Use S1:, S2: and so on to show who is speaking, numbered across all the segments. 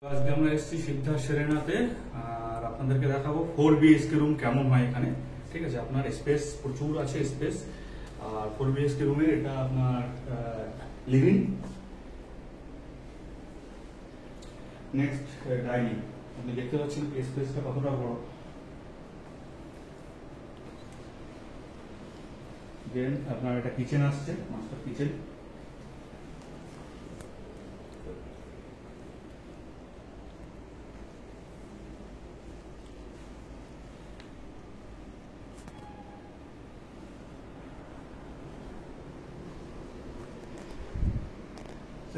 S1: আজকে আমরা এসেছি সিদ্ধার্থ সেরেনাতে আর আপনাদেরকে দেখাবো 4 বিএইচকে রুম কেমন হয় এখানে। ঠিক আছে, আপনার স্পেস প্রচুর আছে স্পেস। আর 4 বিএইচকে রুমের এটা আপনার লিভিং, নেক্সট ডাইনিং। আপনি দেখতে পাচ্ছেন স্পেসটা কতটা বড়। দেন আপনার একটা কিচেন আসছে, মাস্টার কিচেন।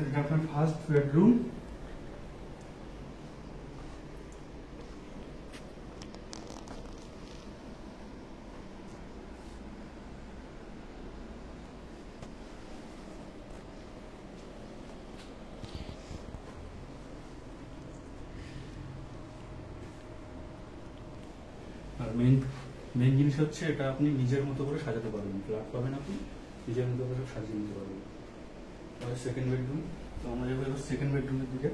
S1: এটা আপনার ফার্স্ট বেডরুম। আর মেইন জিনিস হচ্ছে এটা আপনি নিজের মতো করে সাজাতে পারবেন। ফ্ল্যাট পাবেন, আপনি নিজের মতো করে সাজিয়ে নিতে পারবেন। Second bedroom. তো আমরা যাবো এবার সেকেন্ড বেডরুমের দিকে।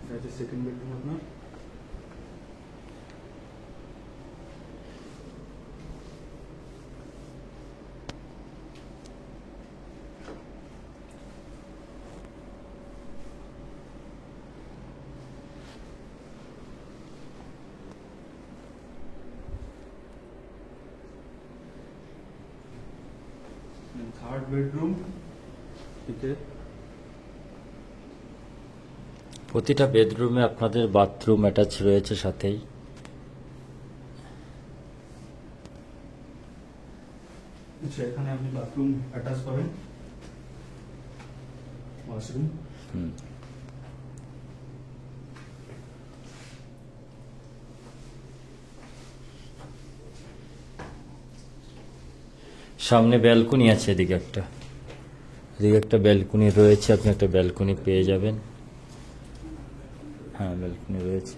S1: এটা হচ্ছে সেকেন্ড বেডরুম আপনার। Third bedroom.
S2: প্রতিটা বেডরুমে আপনাদের বাথরুম অ্যাটাচ রয়েছে সাথেই।
S1: আচ্ছা, এখানে আপনি বাথরুম অ্যাটাচ পাবেন, ওয়াশরুম।
S2: সামনে ব্যালকনি আছে, এদিকে একটা ব্যালকনি রয়েছে, আপনি একটা ব্যালকনি পেয়ে যাবেন। হ্যাঁ, ব্যালকনি রয়েছে।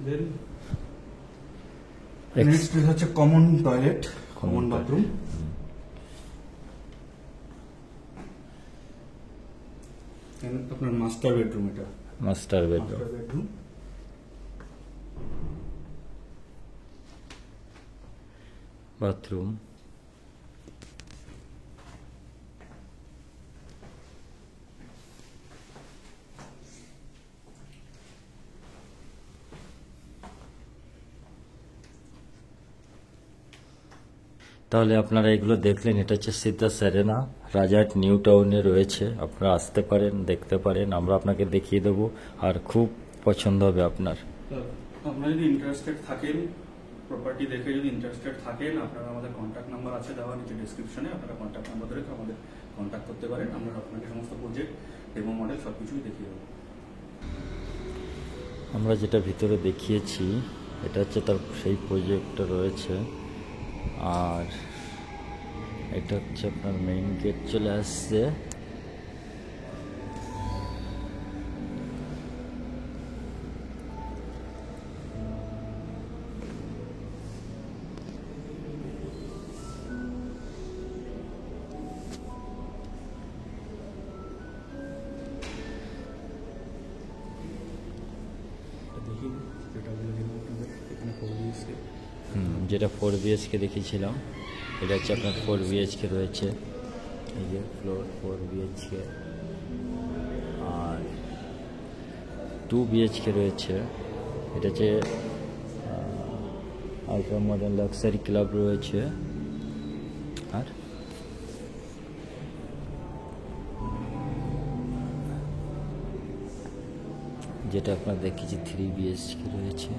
S1: দেন নেক্সট হচ্ছে কমন টয়লেট, কমন বাথরুম। আপনার মাস্টার বেডরুম। এটা
S2: মাস্টার বেডরুম। বাথরুম। তাহলে আপনারা এগুলো দেখলেন। এটা হচ্ছে সিদ্ধার্থ সেরেনা, রাজারহাট নিউ টাউনে রয়েছে। আপনারা আসতে পারেন, দেখতে পারেন, আমরা আপনাকে দেখিয়ে দেবো, আর খুব পছন্দ হবে আপনার।
S1: আপনারা যদি ইন্টারেস্টেড থাকেন, প্রপার্টি দেখে যদি ইন্টারেস্টেড থাকেন, আপনারা আমাদের কন্ট্যাক্ট নাম্বার আছে দেওয়া নিচে ডিসক্রিপশনে, আপনারা কন্ট্যাক্ট নাম্বার ধরে আমাদের কন্ট্যাক্ট করতে পারেন। আমরা আপনাকে সমস্ত প্রজেক্ট, ডেমো মডেল সবকিছুই দেখিয়ে দেবো।
S2: আমরা যেটা ভিতরে দেখিয়েছি এটা হচ্ছে তার সেই প্রজেক্টটা রয়েছে। আর এটা হচ্ছে আপনার মেইন গেট চলে আসছে। যেটা 4 বিএইচকে দেখিয়েছিলাম, এটা হচ্ছে আপনার 4 বিএইচকে রয়েছে। এই যে ফ্লোর 4 বিএইচকে, আর 2 বিএইচকে রয়েছে। এটা হচ্ছে আলট্রা মডার্ন লাক্সারি ক্লাব রয়েছে। আর যেটা আপনার দেখিয়েছি 3 বিএইচকে রয়েছে।